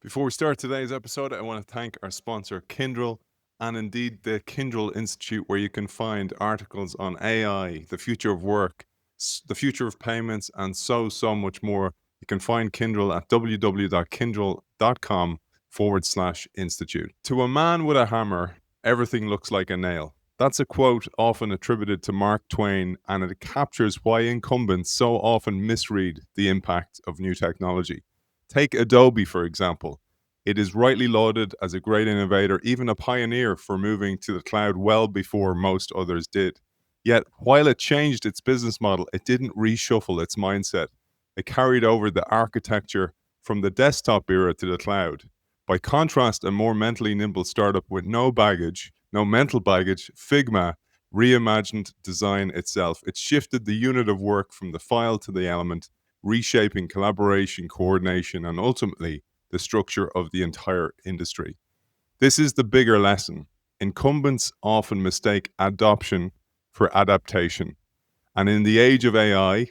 Before we start today's episode, I want to thank our sponsor, Kindle, and indeed the Kindle Institute, where you can find articles on AI, the future of work, the future of payments, and so much more. You can find Kindle at www.kindle.com/institute. To a man with a hammer, everything looks like a nail. That's a quote often attributed to Mark Twain, and it captures why incumbents so often misread the impact of new technology. Take Adobe, for example. It is rightly lauded as a great innovator, even a pioneer for moving to the cloud well before most others did. Yet, while it changed its business model, it didn't reshuffle its mindset. It carried over the architecture from the desktop era to the cloud. By contrast, a more mentally nimble startup with no baggage, no mental baggage, Figma, reimagined design itself. It shifted the unit of work from the file to the element, reshaping collaboration, coordination, and ultimately the structure of the entire industry. This is the bigger lesson. Incumbents often mistake adoption for adaptation. And in the age of AI,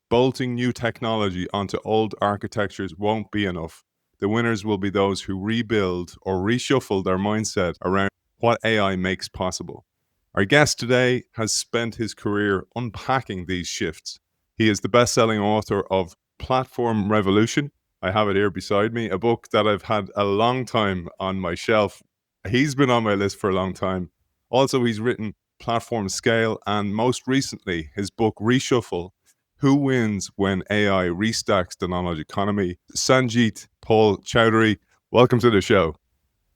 bolting new technology onto old architectures won't be enough. The winners will be those who rebuild or reshuffle their mindset around what AI makes possible. Our guest today has spent his career unpacking these shifts. He is the best-selling author of Platform Revolution. I have it here beside me, a book that I've had a long time on my shelf. He's been on my list for a long time. Also, he's written Platform Scale, and most recently, his book Reshuffle, Who Wins When AI Restacks the Knowledge Economy. Sangeet Paul Choudary, welcome to the show.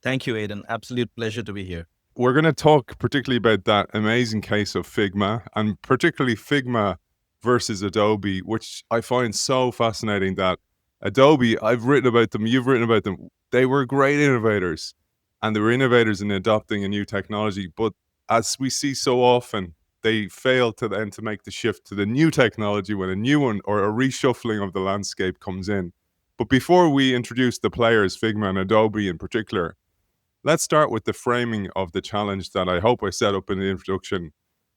Thank you, Aidan. Absolute pleasure to be here. We're going to talk particularly about that amazing case of Figma, and particularly Figma versus Adobe, which I find so fascinating. That Adobe, I've written about them, you've written about them, they were great innovators, and they were innovators in adopting a new technology. But as we see so often, they fail to then to make the shift to the new technology when a new one or a reshuffling of the landscape comes in. But before we introduce the players, Figma and Adobe in particular, let's start with the framing of the challenge that I hope I set up in the introduction,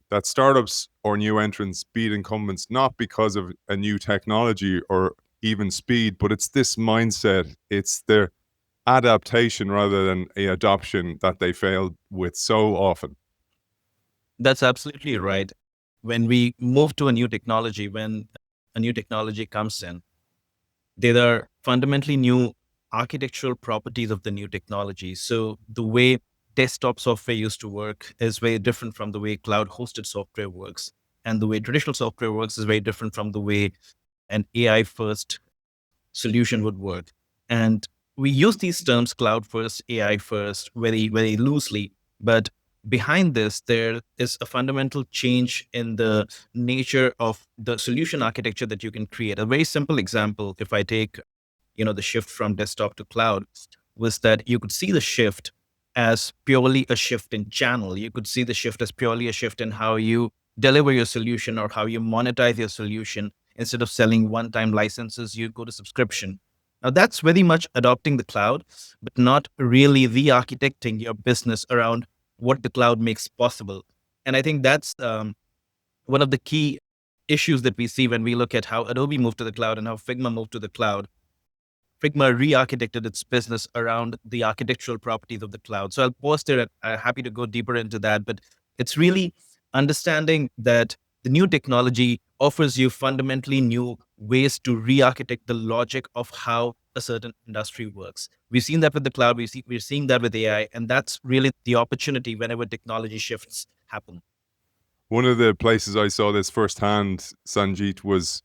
that startups or new entrants beat incumbents not because of a new technology or even speed, but it's this mindset, it's their adaptation rather than a adoption that they fail with so often. That's absolutely right. When we move to a new technology, when a new technology comes in, there are fundamentally new architectural properties of the new technology. So the way desktop software used to work is very different from the way cloud hosted software works. And the way traditional software works is very different from the way an AI first solution would work. And we use these terms cloud first, AI first, very loosely. But behind this, there is a fundamental change in the nature of the solution architecture that you can create. A very simple example, if I take, the shift from desktop to cloud, was that you could see the shift as purely a shift in channel. You could see the shift as purely a shift in how you deliver your solution or how you monetize your solution. Instead of selling one-time licenses, you go to subscription. Now that's very much adopting the cloud, but not really re-architecting your business around what the cloud makes possible. And I think that's one of the key issues that we see when we look at how Adobe moved to the cloud and how Figma moved to the cloud. Figma re-architected its business around the architectural properties of the cloud. So I'll pause there. I'm happy to go deeper into that, but it's really understanding that the new technology offers you fundamentally new ways to re-architect the logic of how a certain industry works. We've seen that with the cloud. We're seeing that with AI, and that's really the opportunity whenever technology shifts happen. One of the places I saw this firsthand, Sanjeet, was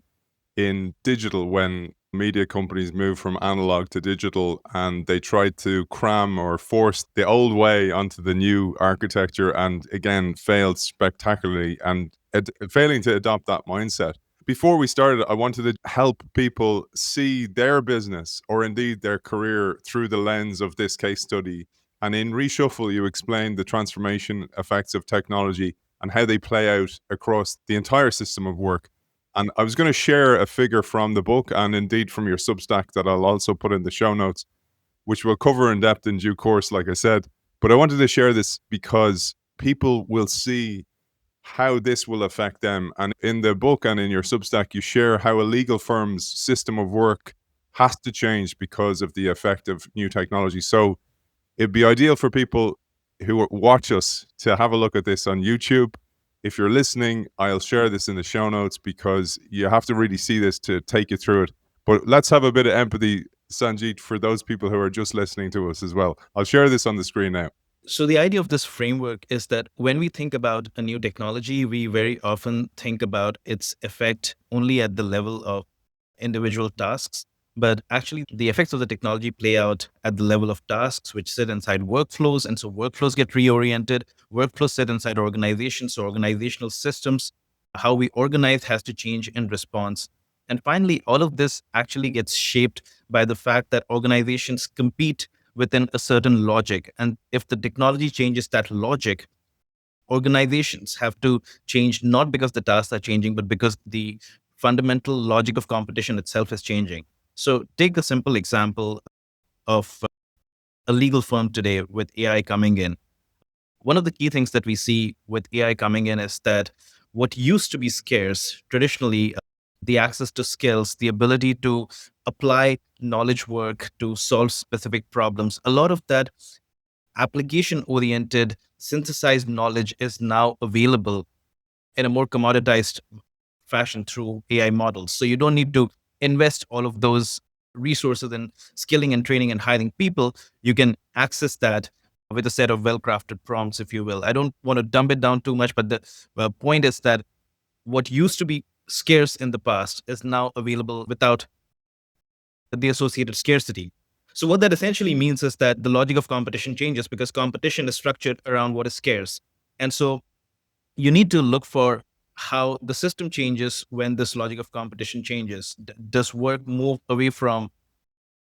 in digital when media companies moved from analog to digital and they tried to cram or force the old way onto the new architecture and again failed spectacularly and failing to adopt that mindset. Before we started, I wanted to help people see their business or indeed their career through the lens of this case study. And in Reshuffle, you explained the transformation effects of technology and how they play out across the entire system of work. And I was going to share a figure from the book and indeed from your Substack that I'll also put in the show notes, which we'll cover in depth in due course, like I said. But I wanted to share this because people will see how this will affect them. And in the book and in your Substack, you share how a legal firm's system of work has to change because of the effect of new technology. So it'd be ideal for people who watch us to have a look at this on YouTube. If you're listening, I'll share this in the show notes because you have to really see this to take you through it. But let's have a bit of empathy, Sangeet, for those people who are just listening to us as well. I'll share this on the screen now. So the idea of this framework is that when we think about a new technology, we very often think about its effect only at the level of individual tasks. But actually, the effects of the technology play out at the level of tasks, which sit inside workflows. And so workflows get reoriented. Workflows sit inside organizations. So organizational systems, how we organize has to change in response. And finally, all of this actually gets shaped by the fact that organizations compete within a certain logic. And if the technology changes that logic, organizations have to change not because the tasks are changing, but because the fundamental logic of competition itself is changing. So take the simple example of a legal firm today with AI coming in. One of the key things that we see with AI coming in is that what used to be scarce traditionally, the access to skills, the ability to apply knowledge work to solve specific problems, a lot of that application oriented synthesized knowledge is now available in a more commoditized fashion through AI models. So you don't need to invest all of those resources in skilling and training and hiring people. You can access that with a set of well-crafted prompts, if you will. I don't want to dumb it down too much, but the point is that what used to be scarce in the past is now available without the associated scarcity. So what that essentially means is that the logic of competition changes because competition is structured around what is scarce. And so you need to look for how the system changes when this logic of competition changes. Does work move away from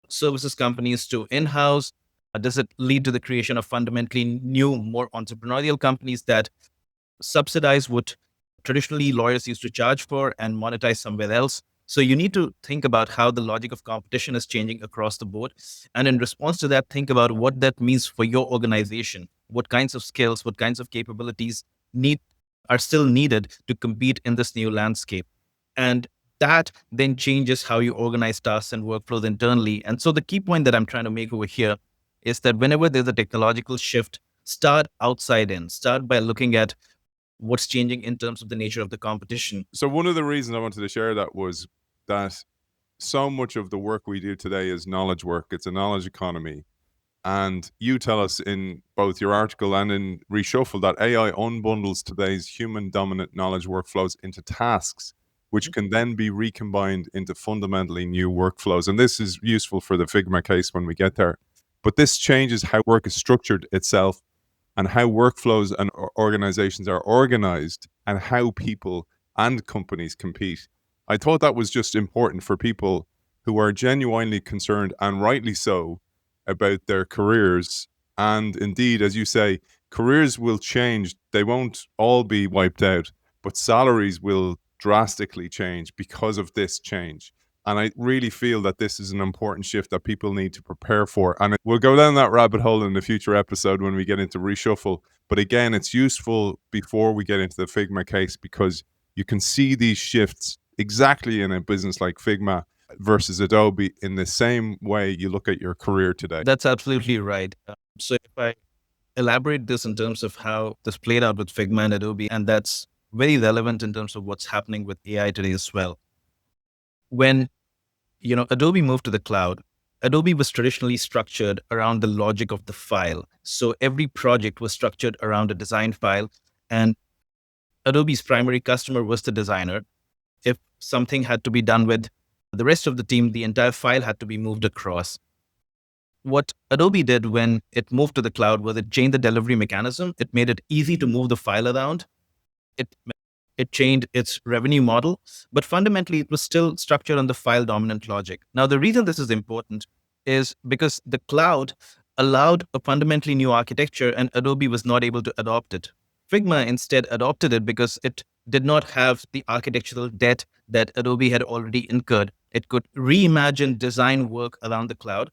services companies to in-house? Does it lead to the creation of fundamentally new, more entrepreneurial companies that subsidize what traditionally lawyers used to charge for and monetize somewhere else? So you need to think about how the logic of competition is changing across the board. And in response to that, think about what that means for your organization. What kinds of skills, what kinds of capabilities need are still needed to compete in this new landscape. And that then changes how you organize tasks and workflows internally. And so the key point that I'm trying to make over here is that whenever there's a technological shift, start outside in. Start by looking at what's changing in terms of the nature of the competition. So one of the reasons I wanted to share that was that so much of the work we do today is knowledge work. It's a knowledge economy. And you tell us in both your article and in Reshuffle that AI unbundles today's human dominant knowledge workflows into tasks, which can then be recombined into fundamentally new workflows. And this is useful for the Figma case when we get there. But this changes how work is structured itself and how workflows and organizations are organized and how people and companies compete. I thought that was just important for people who are genuinely concerned, and rightly so, about their careers. And indeed, as you say, careers will change. They won't all be wiped out, but salaries will drastically change because of this change. And I really feel that this is an important shift that people need to prepare for. And we'll go down that rabbit hole in a future episode when we get into Reshuffle. But again, it's useful before we get into the Figma case because you can see these shifts exactly in a business like Figma versus Adobe in the same way you look at your career today. That's absolutely right. So if I elaborate this in terms of how this played out with Figma and Adobe, and that's very relevant in terms of what's happening with AI today as well. When Adobe moved to the cloud, Adobe was traditionally structured around the logic of the file. So every project was structured around a design file, and Adobe's primary customer was the designer. If something had to be done with the rest of the team, the entire file had to be moved across. What Adobe did when it moved to the cloud was it changed the delivery mechanism. It made it easy to move the file around. It changed its revenue model, but fundamentally it was still structured on the file dominant logic. Now, the reason this is important is because the cloud allowed a fundamentally new architecture and Adobe was not able to adopt it. Figma instead adopted it because it did not have the architectural debt that Adobe had already incurred. It could reimagine design work around the cloud.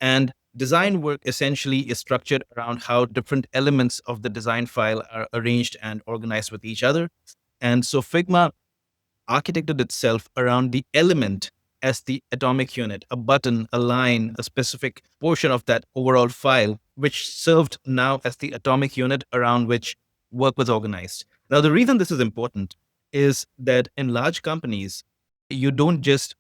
And design work essentially is structured around how different elements of the design file are arranged and organized with each other. And so Figma architected itself around the element as the atomic unit, a button, a line, a specific portion of that overall file, which served now as the atomic unit around which work was organized. Now, the reason this is important is that in large companies, you don't just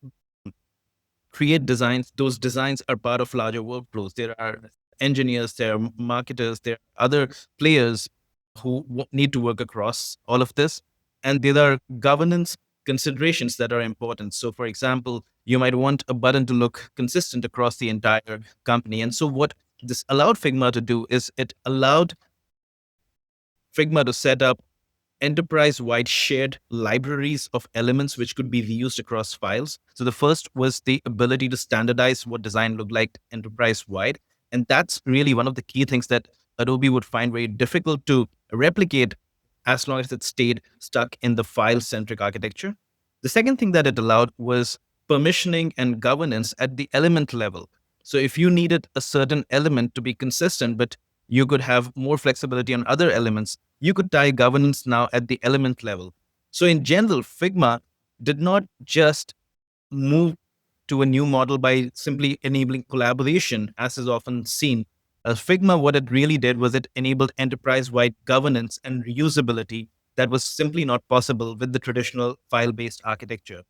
create designs. Those designs are part of larger workflows. There are engineers, there are marketers, there are other players who need to work across all of this. And there are governance considerations that are important. So, for example, you might want a button to look consistent across the entire company. And so, what this allowed Figma to do is it allowed Figma to set up enterprise-wide shared libraries of elements which could be reused across files. So the first was the ability to standardize what design looked like enterprise-wide. And that's really one of the key things that Adobe would find very difficult to replicate as long as it stayed stuck in the file-centric architecture. The second thing that it allowed was permissioning and governance at the element level. So if you needed a certain element to be consistent, but you could have more flexibility on other elements, you could tie governance now at the element level. So in general, Figma did not just move to a new model by simply enabling collaboration, as is often seen. Figma, what it really did was it enabled enterprise-wide governance and reusability that was simply not possible with the traditional file-based architecture.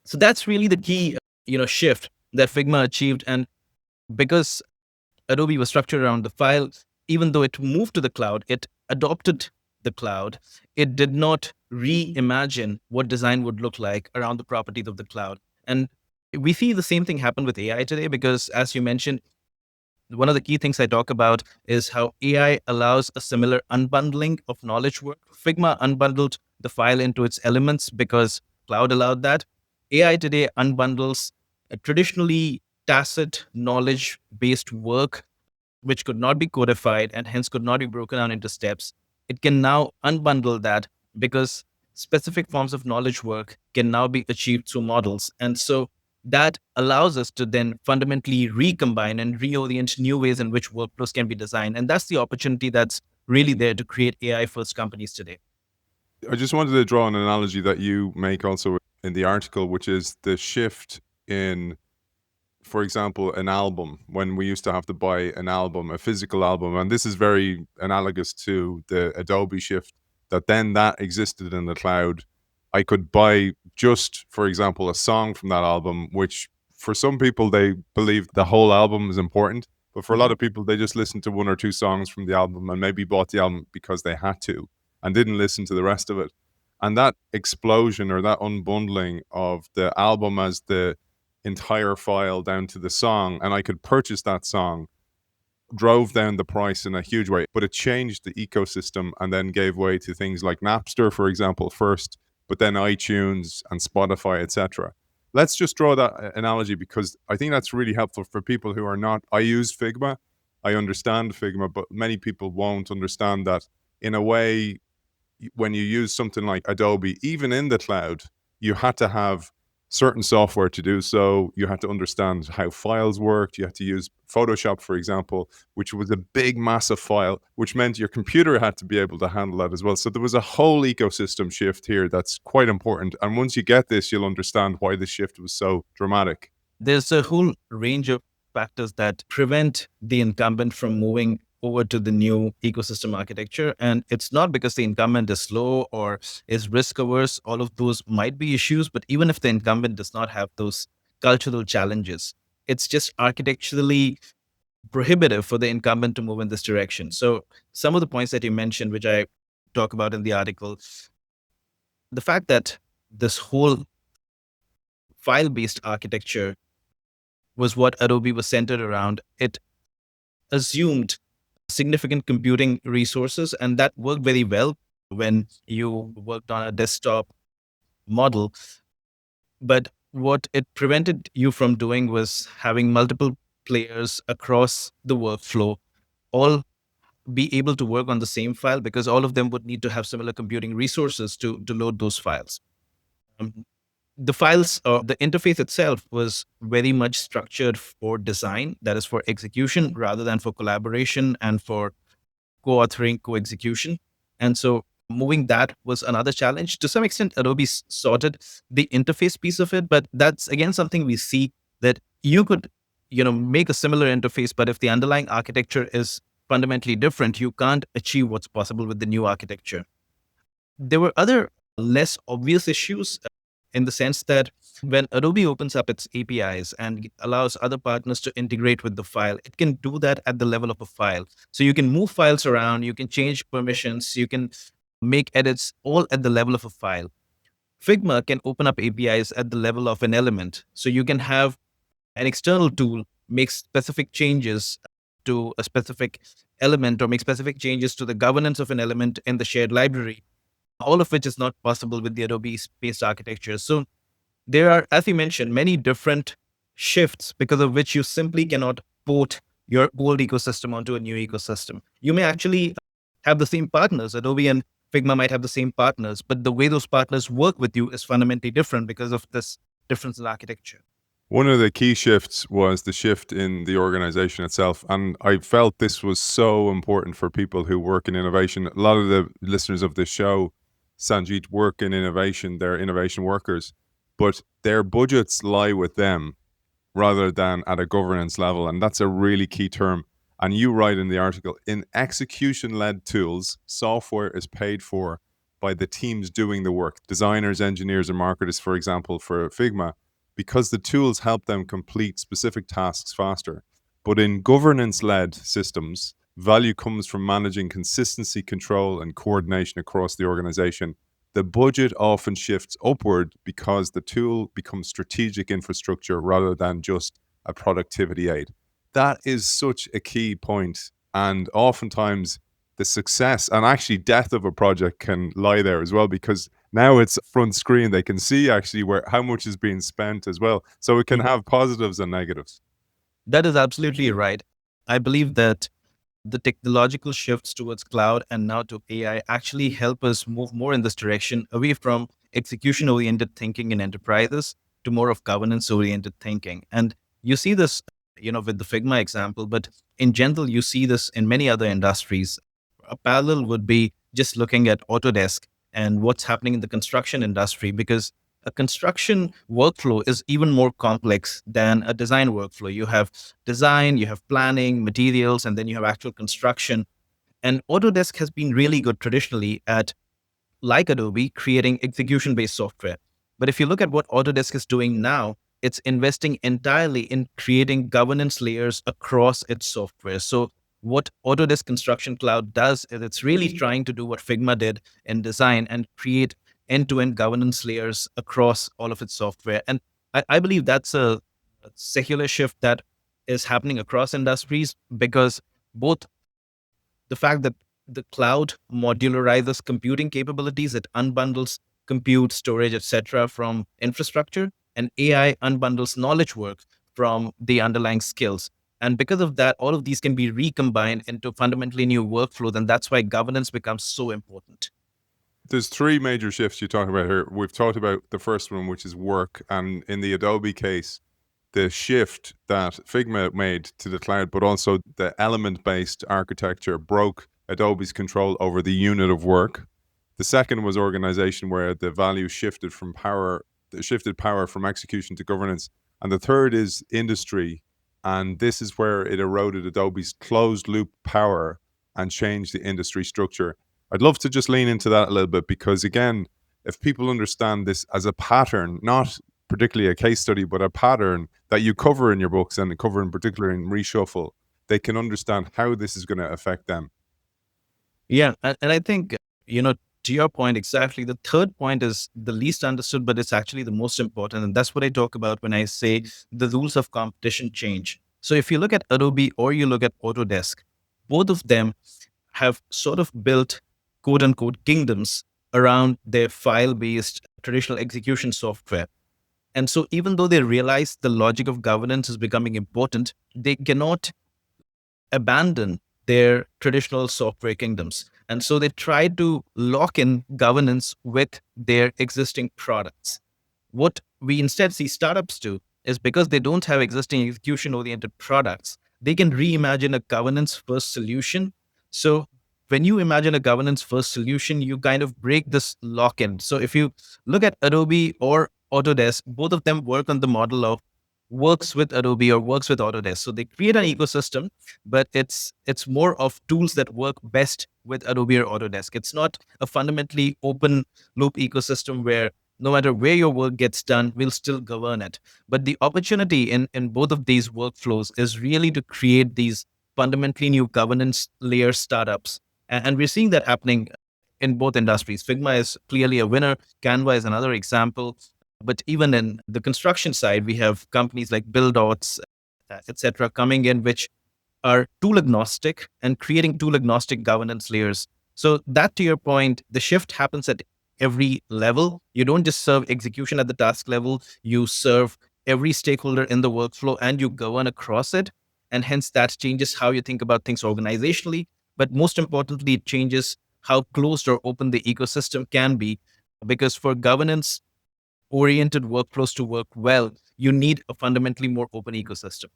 So that's really the key, shift that Figma achieved. And because Adobe was structured around the file, even though it moved to the cloud, it adopted the cloud. It did not reimagine what design would look like around the properties of the cloud. And we see the same thing happen with AI today, because as you mentioned, one of the key things I talk about is how AI allows a similar unbundling of knowledge work. Figma unbundled the file into its elements because cloud allowed that. AI today unbundles a traditionally tacit knowledge based work, which could not be codified and hence could not be broken down into steps. It can now unbundle that because specific forms of knowledge work can now be achieved through models. And so that allows us to then fundamentally recombine and reorient new ways in which workflows can be designed. And that's the opportunity that's really there to create AI first companies today. I just wanted to draw an analogy that you make also in the article, which is the shift in, for example, an album. When we used to have to buy an album, a physical album, and this is very analogous to the Adobe shift, that existed in the cloud. I could buy just, for example, a song from that album, which for some people, they believe the whole album is important. But for a lot of people, they just listened to one or two songs from the album and maybe bought the album because they had to and didn't listen to the rest of it. And that explosion or that unbundling of the album as the entire file down to the song, and I could purchase that song, drove down the price in a huge way. But it changed the ecosystem and then gave way to things like Napster, for example, first, but then iTunes and Spotify, etc. Let's just draw that analogy because I think that's really helpful for people who are not. I use Figma, I understand Figma, but many people won't understand that in a way. When you use something like Adobe, even in the cloud, you had to have certain software to do so. You had to understand how files worked. You had to use Photoshop, for example, which was a big, massive file, which meant your computer had to be able to handle that as well. So there was a whole ecosystem shift here that's quite important. And once you get this, you'll understand why the shift was so dramatic. There's a whole range of factors that prevent the incumbent from moving over to the new ecosystem architecture. And it's not because the incumbent is slow or is risk averse. All of those might be issues, but even if the incumbent does not have those cultural challenges, it's just architecturally prohibitive for the incumbent to move in this direction. So some of the points that you mentioned, which I talk about in the article, the fact that this whole file-based architecture was what Adobe was centered around, it assumed significant computing resources, and that worked very well when you worked on a desktop model. But what it prevented you from doing was having multiple players across the workflow all be able to work on the same file, because all of them would need to have similar computing resources to load those files. The files or the interface itself was very much structured for design, that is for execution, rather than for collaboration and for co-authoring, co-execution. And so moving that was another challenge. To some extent, Adobe sorted the interface piece of it, but that's again something we see that you could, make a similar interface, but if the underlying architecture is fundamentally different, you can't achieve what's possible with the new architecture. There were other less obvious issues in the sense that when Adobe opens up its APIs and allows other partners to integrate with the file, it can do that at the level of a file. So you can move files around, you can change permissions, you can make edits all at the level of a file. Figma can open up APIs at the level of an element. So you can have an external tool make specific changes to a specific element or make specific changes to the governance of an element in the shared library, all of which is not possible with the Adobe based architecture. So there are, as you mentioned, many different shifts because of which you simply cannot port your old ecosystem onto a new ecosystem. You may actually have the same partners. Adobe and Figma might have the same partners, but the way those partners work with you is fundamentally different because of this difference in architecture. One of the key shifts was the shift in the organization itself. And I felt this was so important for people who work in innovation. A lot of the listeners of this show, Sangeet, work in innovation, they're innovation workers, but their budgets lie with them rather than at a governance level. And that's a really key term. And you write in the article, in execution led tools, software is paid for by the teams doing the work, designers, engineers, and marketers, for example, for Figma, because the tools help them complete specific tasks faster. But in governance led systems, value comes from managing consistency, control, and coordination across the organization. The budget often shifts upward because the tool becomes strategic infrastructure rather than just a productivity aid. That is such a key point. And oftentimes, the success and actually death of a project can lie there as well, because now it's front screen. They can see actually where how much is being spent as well. So it can have positives and negatives. That is absolutely right. I believe that the technological shifts towards cloud and now to AI actually help us move more in this direction away from execution oriented thinking in enterprises to more of governance oriented thinking. And you see this, with the Figma example, but in general, you see this in many other industries. A parallel would be just looking at Autodesk and what's happening in the construction industry, because a construction workflow is even more complex than a design workflow. You have design, you have planning, materials, and then you have actual construction. And Autodesk has been really good traditionally at, like Adobe, creating execution based software. But if you look at what Autodesk is doing now, it's investing entirely in creating governance layers across its software. So, what Autodesk Construction Cloud does is it's really trying to do what Figma did in design and create end to end governance layers across all of its software. And I believe that's a secular shift that is happening across industries, because both the fact that the cloud modularizes computing capabilities, it unbundles compute, storage, etc., from infrastructure, and AI unbundles knowledge work from the underlying skills. And because of that, all of these can be recombined into fundamentally new workflows, and that's why governance becomes so important. There's three major shifts you talk about here. We've talked about the first one, which is work. And in the Adobe case, the shift that Figma made to the cloud, but also the element-based architecture broke Adobe's control over the unit of work. The second was organization, where the value shifted power from execution to governance. And the third is industry. And this is where it eroded Adobe's closed loop power and changed the industry structure. I'd love to just lean into that a little bit, because again, if people understand this as a pattern, not particularly a case study, but a pattern that you cover in your books and cover in particular in Reshuffle, they can understand how this is going to affect them. Yeah. And I think, to your point, exactly. The third point is the least understood, but it's actually the most important. And that's what I talk about when I say the rules of competition change. So if you look at Adobe or you look at Autodesk, both of them have sort of built quote unquote kingdoms around their file based traditional execution software. And so even though they realize the logic of governance is becoming important, they cannot abandon their traditional software kingdoms. And so they try to lock in governance with their existing products. What we instead see startups do is, because they don't have existing execution oriented products, they can reimagine a governance first solution. So when you imagine a governance first solution, you kind of break this lock in. So if you look at Adobe or Autodesk, both of them work on the model of works with Adobe or works with Autodesk. So they create an ecosystem, but it's more of tools that work best with Adobe or Autodesk. It's not a fundamentally open loop ecosystem where no matter where your work gets done, we'll still govern it. But the opportunity in both of these workflows is really to create these fundamentally new governance layer startups. And we're seeing that happening in both industries. Figma is clearly a winner. Canva is another example. But even in the construction side, we have companies like BuildDots, etc., coming in, which are tool agnostic and creating tool agnostic governance layers. So that, to your point, the shift happens at every level. You don't just serve execution at the task level, you serve every stakeholder in the workflow and you govern across it. And hence that changes how you think about things organizationally. But most importantly, it changes how closed or open the ecosystem can be. Because for governance oriented workflows to work well, you need a fundamentally more open ecosystem.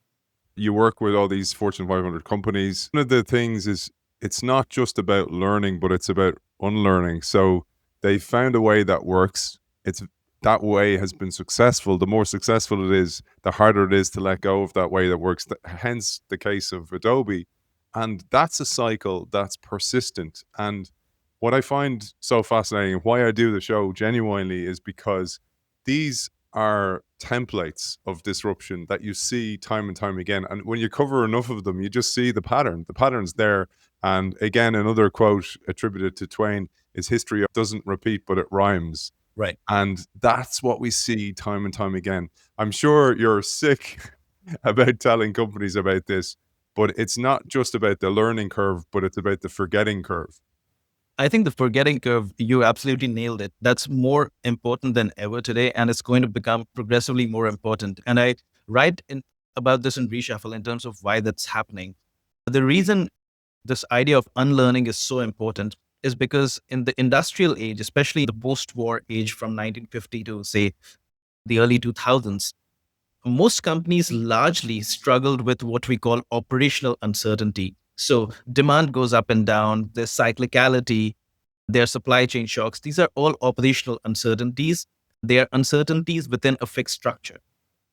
You work with all these Fortune 500 companies. One of the things is it's not just about learning, but it's about unlearning. So they found a way that works. It's that way has been successful. The more successful it is, the harder it is to let go of that way that works. Hence the case of Adobe. And that's a cycle that's persistent. And what I find so fascinating and why I do the show genuinely is because these are templates of disruption that you see time and time again. And when you cover enough of them, you just see the pattern. The pattern's there. And again, another quote attributed to Twain is history doesn't repeat, but it rhymes. Right. And that's what we see time and time again. I'm sure you're sick about telling companies about this, but it's not just about the learning curve, but it's about the forgetting curve. I think the forgetting curve, you absolutely nailed it. That's more important than ever today, and it's going to become progressively more important. And I write about this in Reshuffle in terms of why that's happening. The reason this idea of unlearning is so important is because in the industrial age, especially the post-war age from 1950 to, say, the early 2000s, most companies largely struggled with what we call operational uncertainty. So demand goes up and down, there's cyclicality, there are supply chain shocks. These are all operational uncertainties. They are uncertainties within a fixed structure.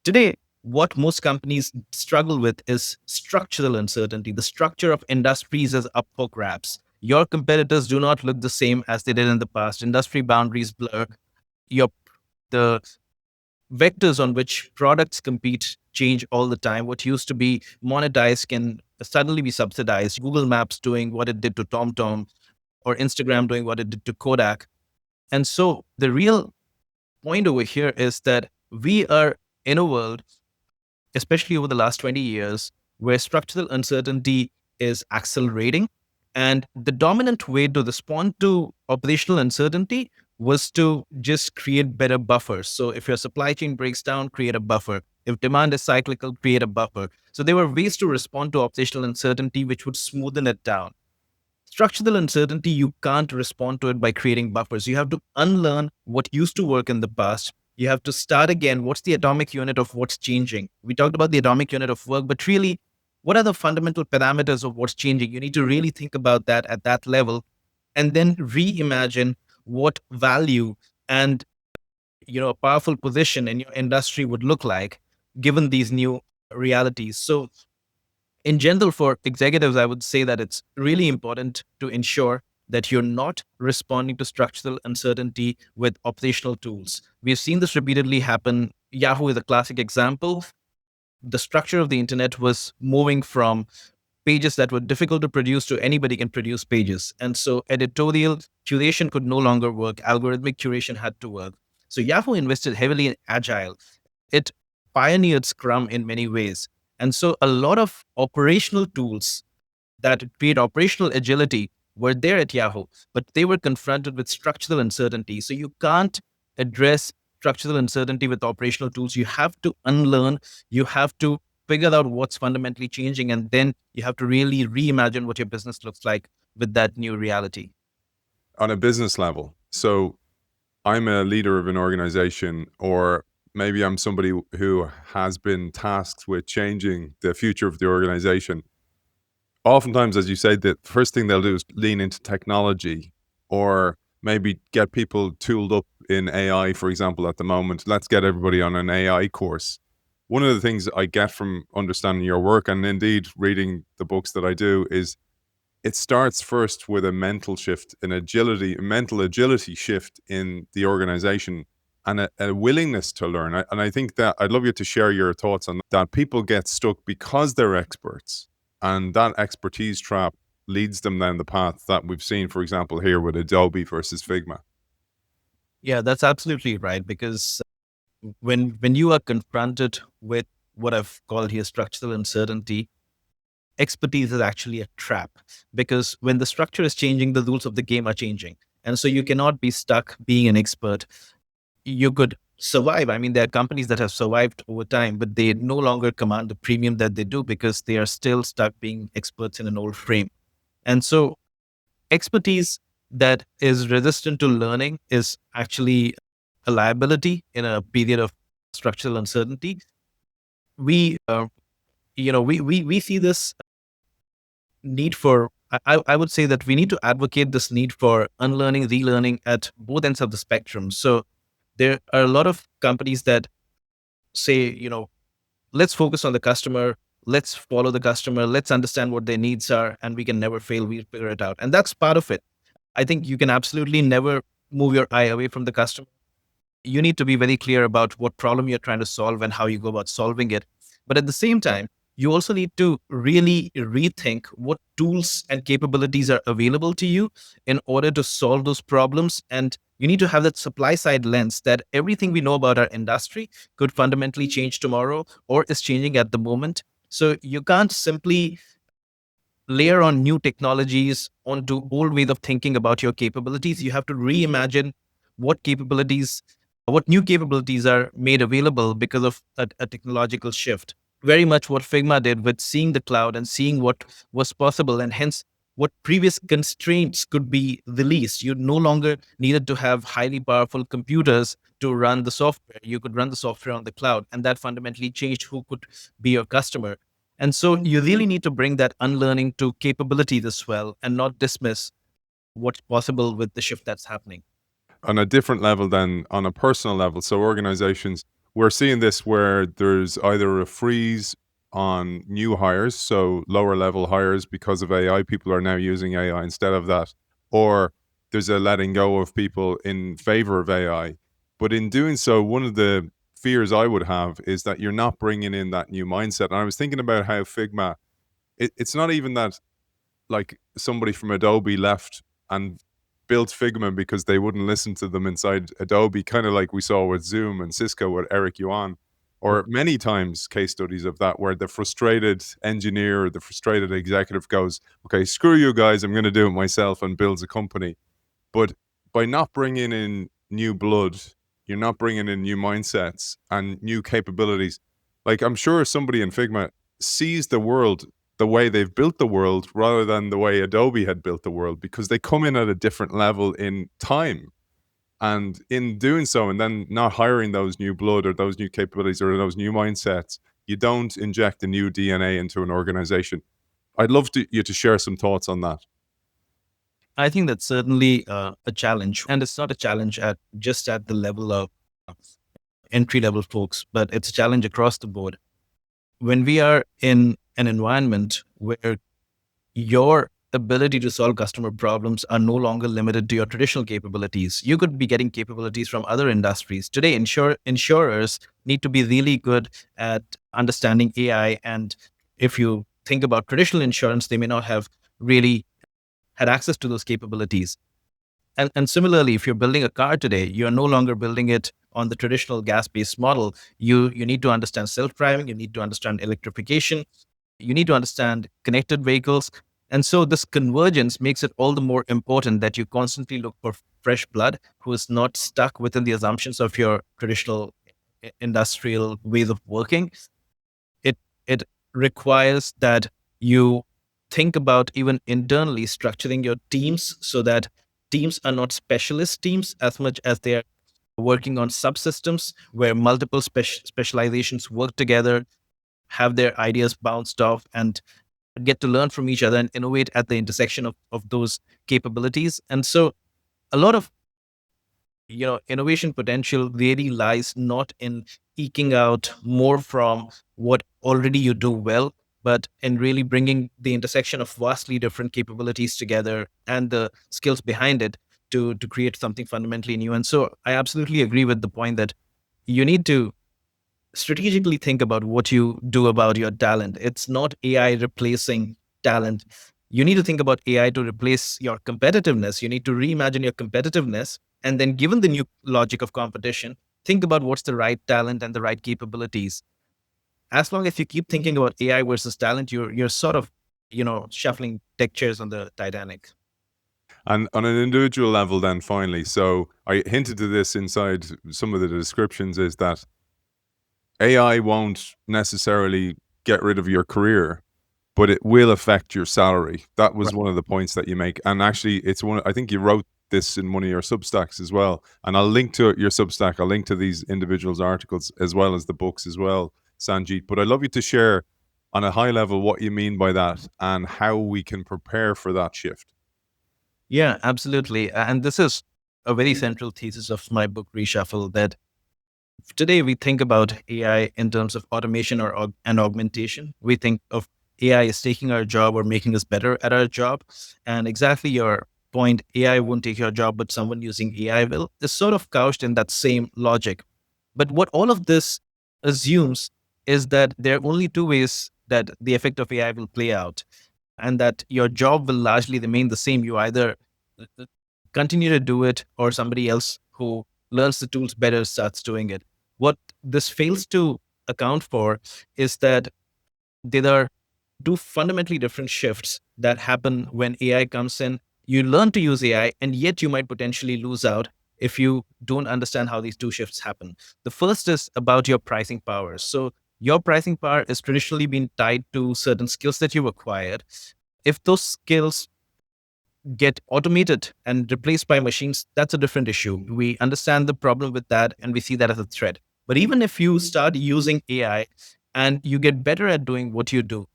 Today, what most companies struggle with is structural uncertainty. The structure of industries is up for grabs. Your competitors do not look the same as they did in the past. Industry boundaries blur. Your the vectors on which products compete change all the time. What used to be monetized can suddenly be subsidized. Google Maps doing what it did to TomTom, or Instagram doing what it did to Kodak. And so the real point over here is that we are in a world, especially over the last 20 years, where structural uncertainty is accelerating. And the dominant way to respond to operational uncertainty was to just create better buffers. So if your supply chain breaks down, create a buffer. If demand is cyclical, create a buffer. So there were ways to respond to operational uncertainty which would smoothen it down. Structural uncertainty, you can't respond to it by creating buffers. You have to unlearn what used to work in the past. You have to start again. What's the atomic unit of what's changing? We talked about the atomic unit of work, but really, what are the fundamental parameters of what's changing? You need to really think about that at that level and then reimagine what value and a powerful position in your industry would look like given these new realities. So in general, for executives, I would say that it's really important to ensure that you're not responding to structural uncertainty with operational tools. We've seen this repeatedly happen. Yahoo is a classic example. The structure of the internet was moving from pages that were difficult to produce to anybody can produce pages. And so editorial curation could no longer work. Algorithmic curation had to work. So Yahoo invested heavily in agile. It pioneered Scrum in many ways. And so a lot of operational tools that create operational agility were there at Yahoo, but they were confronted with structural uncertainty. So you can't address structural uncertainty with operational tools. You have to unlearn, you have to figure out what's fundamentally changing, and then you have to really reimagine what your business looks like with that new reality. On a business level, so I'm a leader of an organization, or maybe I'm somebody who has been tasked with changing the future of the organization. Oftentimes, as you say, the first thing they'll do is lean into technology or maybe get people tooled up in AI, for example, at the moment. Let's get everybody on an AI course. One of the things I get from understanding your work and indeed reading the books that I do is it starts first with a mental shift, a mental agility shift in the organization and a willingness to learn. And I think that I'd love you to share your thoughts on that. People get stuck because they're experts, and that expertise trap leads them down the path that we've seen, for example, here with Adobe versus Figma. Yeah, that's absolutely right. Because when you are confronted with what I've called here structural uncertainty, expertise is actually a trap, because when the structure is changing, the rules of the game are changing. And so you cannot be stuck being an expert. You could survive. I mean, there are companies that have survived over time, but they no longer command the premium that they do because they are still stuck being experts in an old frame. And so expertise that is resistant to learning is actually a liability in a period of structural uncertainty. We, we see this need for, I would say that we need to advocate this need for unlearning, relearning at both ends of the spectrum. So there are a lot of companies that say, let's focus on the customer, let's follow the customer, let's understand what their needs are, and we can never fail, we'll figure it out. And that's part of it. I think you can absolutely never move your eye away from the customer. You need to be very clear about what problem you're trying to solve and how you go about solving it. But at the same time, you also need to really rethink what tools and capabilities are available to you in order to solve those problems. And you need to have that supply side lens that everything we know about our industry could fundamentally change tomorrow or is changing at the moment. So you can't simply layer on new technologies onto old ways of thinking about your capabilities. You have to reimagine what capabilities, what new capabilities are made available because of a technological shift. Very much what Figma did with seeing the cloud and seeing what was possible, and hence what previous constraints could be released. You no longer needed to have highly powerful computers to run the software. You could run the software on the cloud, and that fundamentally changed who could be your customer. And so you really need to bring that unlearning to capabilities as well and not dismiss what's possible with the shift that's happening. On a different level than on a personal level. So organizations, we're seeing this where there's either a freeze on new hires, so lower level hires because of AI, people are now using AI instead of that, or there's a letting go of people in favor of AI. But in doing so, one of the fears I would have is that you're not bringing in that new mindset. And I was thinking about how Figma, it's not even that like somebody from Adobe left and built Figma because they wouldn't listen to them inside Adobe, kind of like we saw with Zoom and Cisco with Eric Yuan, or many times case studies of that where the frustrated engineer or the frustrated executive goes, okay, screw you guys, I'm going to do it myself, and builds a company. But by not bringing in new blood, you're not bringing in new mindsets and new capabilities. Like I'm sure somebody in Figma sees the world the way they've built the world rather than the way Adobe had built the world because they come in at a different level in time. And in doing so, and then not hiring those new blood or those new capabilities or those new mindsets, you don't inject a new DNA into an organization. I'd love you to share some thoughts on that. I think that's certainly a challenge. And it's not a challenge at just at the level of entry level folks, but it's a challenge across the board. When we are in an environment where your ability to solve customer problems are no longer limited to your traditional capabilities. You could be getting capabilities from other industries. Today, insurers need to be really good at understanding AI. And if you think about traditional insurance, they may not have really had access to those capabilities. And similarly, if you're building a car today, you're no longer building it on the traditional gas-based model. You need to understand self-driving, you need to understand electrification, you need to understand connected vehicles. And so this convergence makes it all the more important that you constantly look for fresh blood who is not stuck within the assumptions of your traditional industrial ways of working. It requires that you think about even internally structuring your teams so that teams are not specialist teams as much as they are working on subsystems where multiple specializations work together, have their ideas bounced off, and get to learn from each other and innovate at the intersection of those capabilities. And so a lot of innovation potential really lies not in eking out more from what already you do well, but in really bringing the intersection of vastly different capabilities together and the skills behind it to create something fundamentally new. And so I absolutely agree with the point that you need to strategically think about what you do about your talent. It's not AI replacing talent. You need to think about AI to replace your competitiveness. You need to reimagine your competitiveness. And then, given the new logic of competition, think about what's the right talent and the right capabilities. As long as you keep thinking about AI versus talent, you're sort of, shuffling deck chairs on the Titanic. And on an individual level, then finally, so I hinted to this inside some of the descriptions, is that AI won't necessarily get rid of your career, but it will affect your salary. That was Right. one of the points that you make. And actually, it's one, I think you wrote this in one of your Substacks as well. And I'll link to your Substack. I'll link to these individuals' articles as well as the books as well, Sangeet. But I'd love you to share on a high level what you mean by that and how we can prepare for that shift. Yeah, absolutely. And this is a very central thesis of my book, Reshuffle, that today we think about AI in terms of automation and augmentation. We think of AI as taking our job or making us better at our job. And exactly your point, AI won't take your job, but someone using AI will, is sort of couched in that same logic. But what all of this assumes is that there are only two ways that the effect of AI will play out, and that your job will largely remain the same. You either continue to do it, or somebody else who learns the tools better starts doing it. What this fails to account for is that there are two fundamentally different shifts that happen when AI comes in. You learn to use AI, and yet you might potentially lose out if you don't understand how these two shifts happen. The first is about your pricing power. So, your pricing power has traditionally been tied to certain skills that you've acquired. If those skills get automated and replaced by machines, that's a different issue. We understand the problem with that and we see that as a threat. But even if you start using AI and you get better at doing what you do,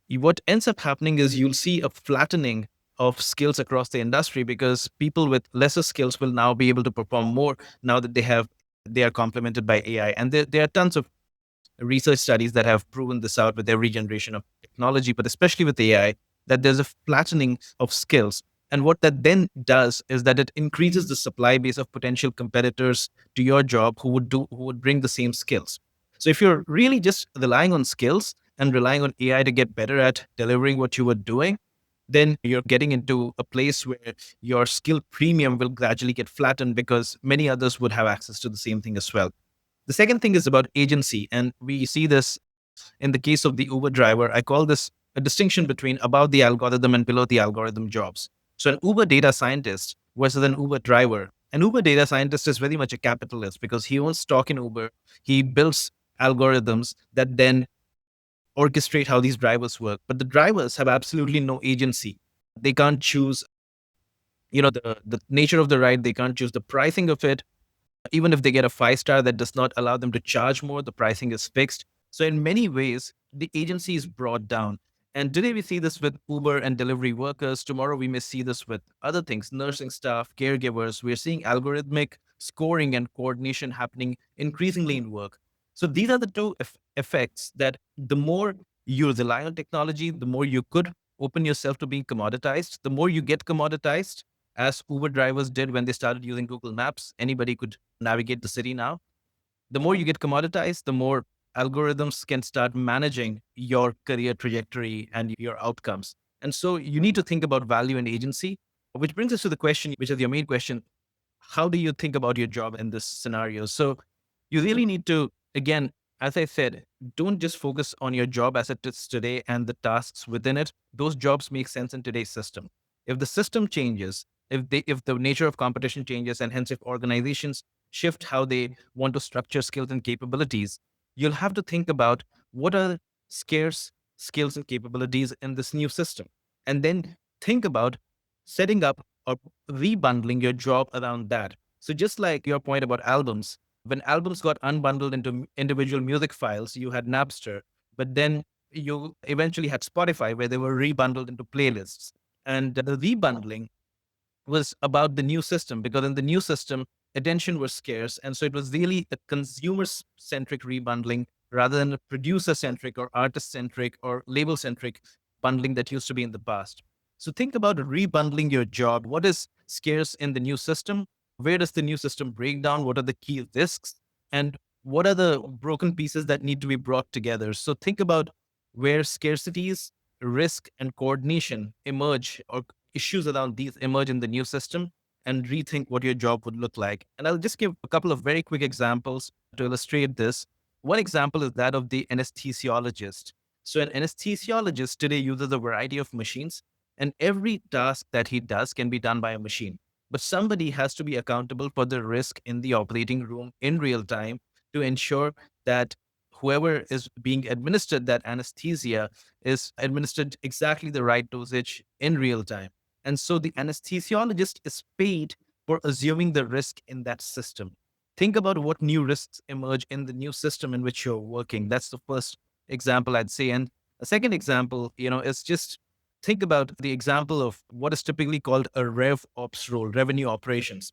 what ends up happening is you'll see a flattening of skills across the industry, because people with lesser skills will now be able to perform more now that they are complemented by AI. And there are tons of research studies that have proven this out with every generation of technology, but especially with AI, that there's a flattening of skills. And what that then does is that it increases the supply base of potential competitors to your job who would bring the same skills. So if you're really just relying on skills and relying on AI to get better at delivering what you were doing, then you're getting into a place where your skill premium will gradually get flattened because many others would have access to the same thing as well. The second thing is about agency. And we see this in the case of the Uber driver. I call this a distinction between above the algorithm and below the algorithm jobs. So, an Uber data scientist versus an Uber driver. An Uber data scientist is very much a capitalist because he owns stock in Uber. He builds algorithms that then orchestrate how these drivers work. But the drivers have absolutely no agency. They can't choose, the nature of the ride. They can't choose the pricing of it. Even if they get a 5 star, that does not allow them to charge more. The pricing is fixed. So, in many ways, the agency is brought down. And today we see this with Uber and delivery workers. Tomorrow we may see this with other things, nursing staff, caregivers. We're seeing algorithmic scoring and coordination happening increasingly in work. So, these are the two effects that the more you rely on technology, the more you could open yourself to being commoditized. The more you get commoditized, as Uber drivers did when they started using Google Maps, anybody could navigate the city now. The more you get commoditized, the more algorithms can start managing your career trajectory and your outcomes. And so you need to think about value and agency, which brings us to the question, which is your main question: how do you think about your job in this scenario? So you really need to, again, as I said, don't just focus on your job as it is today and the tasks within it. Those jobs make sense in today's system. If the system changes, if the nature of competition changes, and hence if organizations shift how they want to structure skills and capabilities, you'll have to think about what are scarce skills and capabilities in this new system. And then think about setting up or rebundling your job around that. So just like your point about albums, when albums got unbundled into individual music files, you had Napster. But then you eventually had Spotify where they were rebundled into playlists. And the rebundling was about the new system, because in the new system, attention was scarce. And so it was really a consumer centric rebundling rather than a producer centric or artist centric or label centric bundling that used to be in the past. So think about rebundling your job. What is scarce in the new system? Where does the new system break down? What are the key risks? And what are the broken pieces that need to be brought together? So think about where scarcities, risk, and coordination emerge, or issues around these emerge in the new system, and rethink what your job would look like. And I'll just give a couple of very quick examples to illustrate this. One example is that of the anesthesiologist. So an anesthesiologist today uses a variety of machines, and every task that he does can be done by a machine. But somebody has to be accountable for the risk in the operating room in real time to ensure that whoever is being administered that anesthesia is administered exactly the right dosage in real time. And so the anesthesiologist is paid for assuming the risk in that system. Think about what new risks emerge in the new system in which you're working. That's the first example I'd say. And a second example, is just think about the example of what is typically called a rev ops role, revenue operations.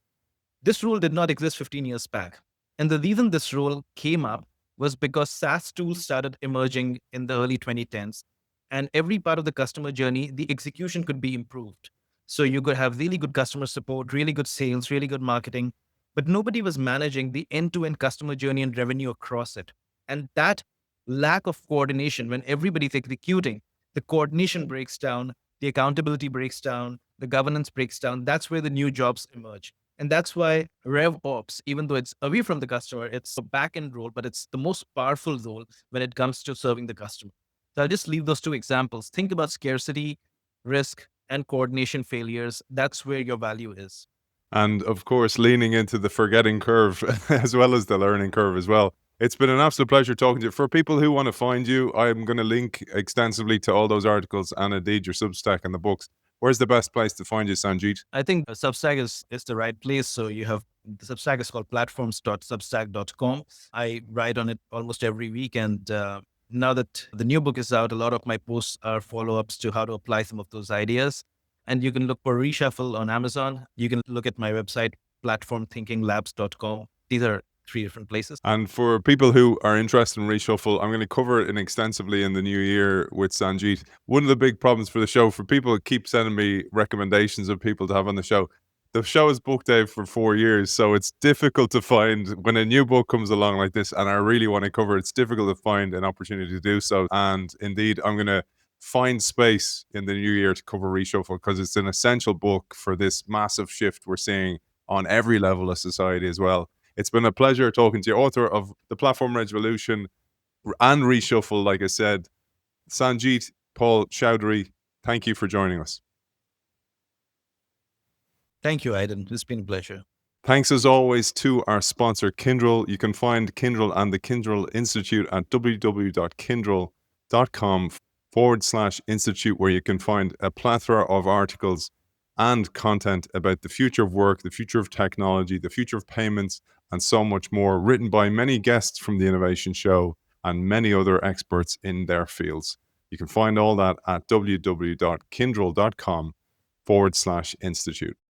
This rule did not exist 15 years back. And the reason this rule came up was because SaaS tools started emerging in the early 2010s. And every part of the customer journey, the execution could be improved. So you could have really good customer support, really good sales, really good marketing, but nobody was managing the end to end customer journey and revenue across it. And that lack of coordination, when everybody's executing, the coordination breaks down, the accountability breaks down, the governance breaks down. That's where the new jobs emerge. And that's why RevOps, even though it's away from the customer, it's a back end role, but it's the most powerful role when it comes to serving the customer. So I'll just leave those two examples. Think about scarcity, risk, and coordination failures. That's where your value is. And of course, leaning into the forgetting curve as well as the learning curve as well. It's been an absolute pleasure talking to you. For people who want to find you, I'm going to link extensively to all those articles and indeed your Substack and the books. Where's the best place to find you, Sangeet? I think Substack is the right place. So you have the Substack is called platforms.substack.com. I write on it almost every week. And now that the new book is out, a lot of my posts are follow ups to how to apply some of those ideas. And you can look for Reshuffle on Amazon. You can look at my website, platformthinkinglabs.com. These are three different places. And for people who are interested in Reshuffle, I'm going to cover it extensively in the new year with Sangeet. One of the big problems for the show, for people who keep sending me recommendations of people to have on the show is booked out for 4 years. So it's difficult to find when a new book comes along like this, and I really want to cover it, it's difficult to find an opportunity to do so. And indeed, I'm going to find space in the new year to cover Reshuffle because it's an essential book for this massive shift we're seeing on every level of society as well. It's been a pleasure talking to you, author of The Platform Revolution and Reshuffle, like I said, Sangeet Paul Choudary. Thank you for joining us. Thank you, Aidan. It's been a pleasure. Thanks as always to our sponsor, Kyndryl. You can find Kyndryl and the Kyndryl Institute at www.kyndryl.com/institute, where you can find a plethora of articles and content about the future of work, the future of technology, the future of payments, and so much more, written by many guests from the Innovation Show and many other experts in their fields. You can find all that at www.kyndryl.com/institute.